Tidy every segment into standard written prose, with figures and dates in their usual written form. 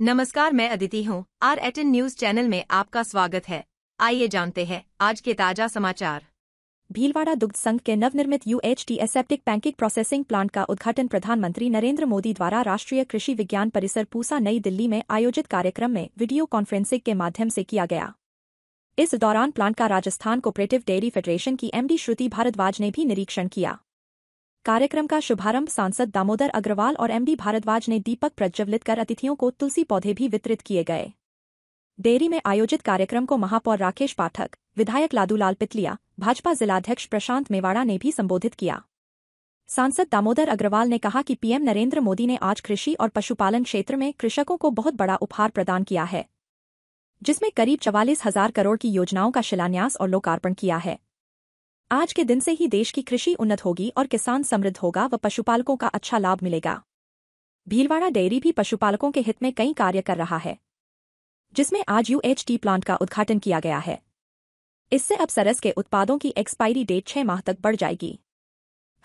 नमस्कार, मैं अदिति हूँ। R18 न्यूज चैनल में आपका स्वागत है। आइए जानते हैं आज के ताजा समाचार। भीलवाड़ा दुग्ध संघ के नवनिर्मित UHT aseptic pancake processing plant का उद्घाटन प्रधानमंत्री नरेंद्र मोदी द्वारा राष्ट्रीय कृषि विज्ञान परिसर पूसा नई दिल्ली में आयोजित कार्यक्रम में वीडियो कॉन्फ्रेंसिंग के माध्यम से किया गया। इस दौरान प्लांट का राजस्थान कोऑपरेटिव डेयरी फेडरेशन की MD श्रुति भारद्वाज ने भी निरीक्षण किया। कार्यक्रम का शुभारंभ सांसद दामोदर अग्रवाल और MD भारद्वाज ने दीपक प्रज्वलित कर अतिथियों को तुलसी पौधे भी वितरित किए गए। डेयरी में आयोजित कार्यक्रम को महापौर राकेश पाठक, विधायक लादूलाल पितलिया, भाजपा जिलाध्यक्ष प्रशांत मेवाड़ा ने भी संबोधित किया। सांसद दामोदर अग्रवाल ने कहा कि PM नरेंद्र मोदी ने आज कृषि और पशुपालन क्षेत्र में कृषकों को बहुत बड़ा उपहार प्रदान किया है, जिसमें करीब 44,000 करोड़ की योजनाओं का शिलान्यास और लोकार्पण किया है। आज के दिन से ही देश की कृषि उन्नत होगी और किसान समृद्ध होगा व पशुपालकों का अच्छा लाभ मिलेगा। भीलवाड़ा डेयरी भी पशुपालकों के हित में कई कार्य कर रहा है, जिसमें आज UHT प्लांट का उद्घाटन किया गया है। इससे अब सरस के उत्पादों की एक्सपायरी डेट 6 माह तक बढ़ जाएगी।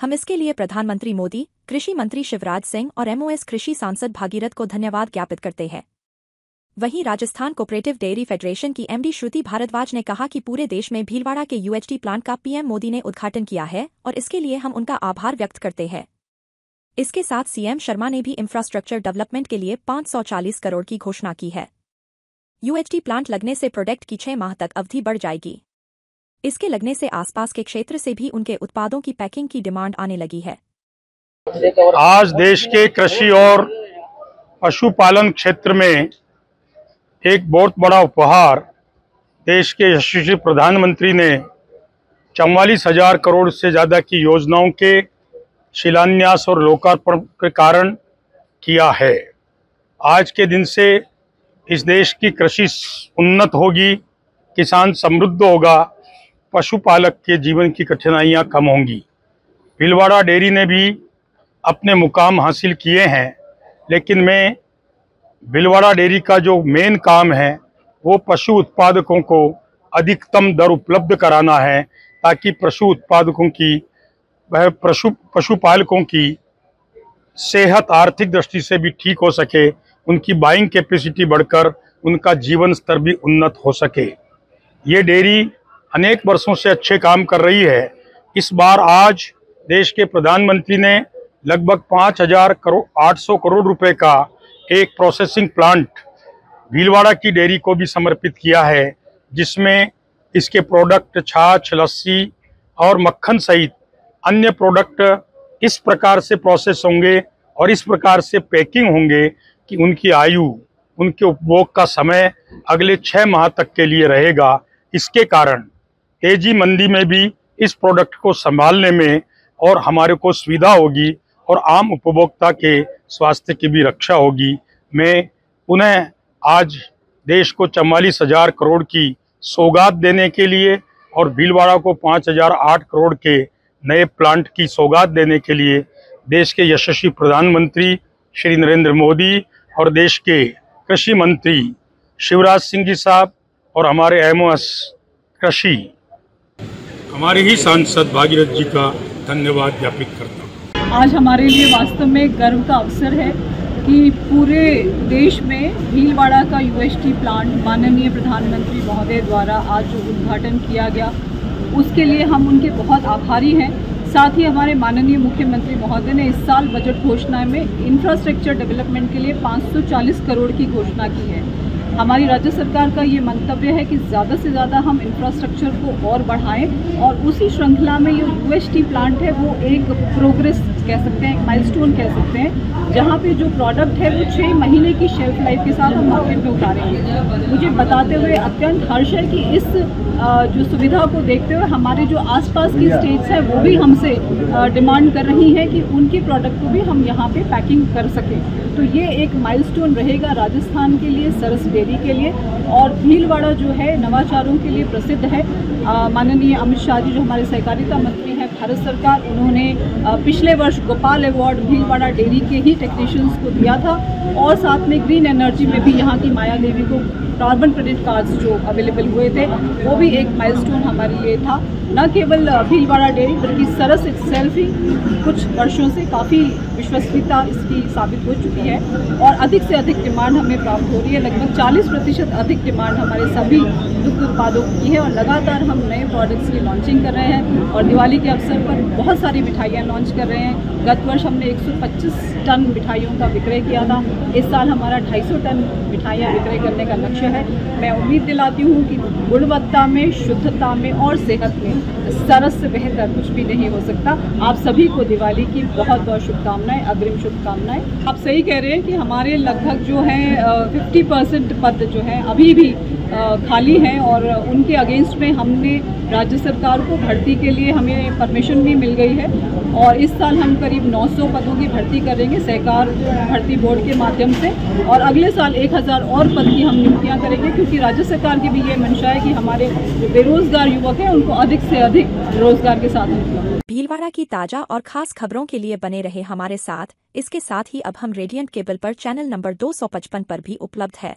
हम इसके लिए प्रधानमंत्री मोदी, कृषि मंत्री शिवराज सिंह और MOS कृषि सांसद भागीरथ को धन्यवाद ज्ञापित करते हैं। वहीं राजस्थान कोऑपरेटिव डेयरी फेडरेशन की MD श्रुति भारद्वाज ने कहा कि पूरे देश में भीलवाड़ा के UHT प्लांट का PM मोदी ने उद्घाटन किया है और इसके लिए हम उनका आभार व्यक्त करते हैं। इसके साथ CM शर्मा ने भी इंफ्रास्ट्रक्चर डेवलपमेंट के लिए 540 करोड़ की घोषणा की है। UHT प्लांट लगने से प्रोडक्ट की 6 माह तक अवधि बढ़ जाएगी। इसके लगने से आसपास के क्षेत्र से भी उनके उत्पादों की पैकिंग की डिमांड आने लगी है। आज देश के कृषि और पशुपालन क्षेत्र में एक बहुत बड़ा उपहार देश के यशस्वी प्रधानमंत्री ने 44,000 करोड़ से ज़्यादा की योजनाओं के शिलान्यास और लोकार्पण के कारण किया है। आज के दिन से इस देश की कृषि उन्नत होगी, किसान समृद्ध होगा, पशुपालक के जीवन की कठिनाइयां कम होंगी। भीलवाड़ा डेयरी ने भी अपने मुकाम हासिल किए हैं, लेकिन मैं भीलवाड़ा डेयरी का जो मेन काम है वो पशु उत्पादकों को अधिकतम दर उपलब्ध कराना है, ताकि पशु उत्पादकों की पशुपालकों की सेहत आर्थिक दृष्टि से भी ठीक हो सके, उनकी बाइंग कैपेसिटी बढ़कर उनका जीवन स्तर भी उन्नत हो सके। ये डेयरी अनेक वर्षों से अच्छे काम कर रही है। इस बार आज देश के प्रधानमंत्री ने लगभग 5,800 करोड़ रुपए का एक प्रोसेसिंग प्लांट भीलवाड़ा की डेयरी को भी समर्पित किया है, जिसमें इसके प्रोडक्ट छाछ, लस्सी और मक्खन सहित अन्य प्रोडक्ट इस प्रकार से प्रोसेस होंगे और इस प्रकार से पैकिंग होंगे कि उनकी आयु, उनके उपभोग का समय अगले 6 माह तक के लिए रहेगा। इसके कारण तेजी मंदी में भी इस प्रोडक्ट को संभालने में और हमारे को सुविधा होगी और आम उपभोक्ता के स्वास्थ्य की भी रक्षा होगी। मैं पुनः आज देश को 44,000 करोड़ की सौगात देने के लिए और भीलवाड़ा को 5,008 करोड़ के नए प्लांट की सौगात देने के लिए देश के यशस्वी प्रधानमंत्री श्री नरेंद्र मोदी और देश के कृषि मंत्री शिवराज सिंह जी साहब और हमारे MOS कृषि, हमारे ही सांसद भागीरथ जी का धन्यवाद ज्ञापित करता हूँ। आज हमारे लिए वास्तव में गर्व का अवसर है कि पूरे देश में भीलवाड़ा का UHT प्लांट माननीय प्रधानमंत्री महोदय द्वारा आज जो उद्घाटन किया गया, उसके लिए हम उनके बहुत आभारी हैं। साथ ही हमारे माननीय मुख्यमंत्री महोदय ने इस साल बजट घोषणा में इंफ्रास्ट्रक्चर डेवलपमेंट के लिए 540 करोड़ की घोषणा की है। हमारी राज्य सरकार का ये मंतव्य है कि ज़्यादा से ज़्यादा हम इंफ्रास्ट्रक्चर को और बढ़ाएं और उसी श्रृंखला में ये UHT प्लांट है वो एक प्रोग्रेस कह सकते हैं, एक माइलस्टोन कह सकते हैं, जहाँ पे जो प्रोडक्ट है वो 6 महीने की शेल्फ लाइफ के साथ हम मार्केट में उतारेंगे। मुझे बताते हुए अत्यंत हर्ष है कि इस जो सुविधा को देखते हुए हमारे जो आसपास की स्टेट्स हैं वो भी हमसे डिमांड कर रही हैं कि उनके प्रोडक्ट को भी हम यहाँ पे पैकिंग कर सकें। तो ये एक माइलस्टोन रहेगा राजस्थान के लिए, सरस डेयरी के लिए, और भीलवाड़ा जो है नवाचारों के लिए प्रसिद्ध है। माननीय अमित शाह जी जो हमारे सहकारिता मंत्री हैं भारत सरकार, उन्होंने पिछले वर्ष गोपाल अवार्ड भीलवाड़ा डेयरी के ही टेक्नीशियंस को दिया था और साथ में ग्रीन एनर्जी में भी यहाँ की माया देवी को कार्बन क्रेडिट कार्ड्स जो अवेलेबल हुए थे, वो भी एक माइलस्टोन हमारे लिए था। न केवल भीलवाड़ा डेयरी बल्कि सरस इटसेल्फ ही कुछ वर्षों से काफ़ी विश्वसनीयता इसकी साबित हो चुकी है और अधिक से अधिक डिमांड हमें प्राप्त हो रही है। लगभग 40% अधिक डिमांड हमारे सभी दुग्ध उत्पादों की है और लगातार हम नए प्रोडक्ट्स की लॉन्चिंग कर रहे हैं और दिवाली के अवसर पर बहुत सारी मिठाइयाँ लॉन्च कर रहे हैं। गत वर्ष हमने 125 टन मिठाइयों का विक्रय किया था। इस साल हमारा 250 टन मिठाइयाँ विक्रय करने का लक्ष्य है। मैं उम्मीद दिलाती हूँ कि गुणवत्ता में, शुद्धता में और सेहत में सरस से बेहतर कुछ भी नहीं हो सकता। आप सभी को दिवाली की बहुत बहुत शुभकामनाएं, अग्रिम शुभकामनाएं। आप सही कह रहे हैं कि हमारे लगभग जो है 50% पद जो है अभी भी खाली हैं और उनके अगेंस्ट में हमने राज्य सरकार को भर्ती के लिए हमें परमिशन भी मिल गई है और इस साल हम करीब 900 पदों की भर्ती करेंगे सहकार भर्ती बोर्ड के माध्यम से और अगले साल 1000 और पद की हम नियुक्तियां करेंगे क्योंकि राज्य सरकार की भी ये मंशा है कि हमारे जो बेरोजगार युवक हैं उनको अधिक से अधिक रोजगार के साथ उपलब्ध। भीलवाड़ा की ताजा और खास खबरों के लिए बने रहे हमारे साथ। इसके साथ ही अब हम रेडियंट केबल पर चैनल नंबर 255 पर भी उपलब्ध है।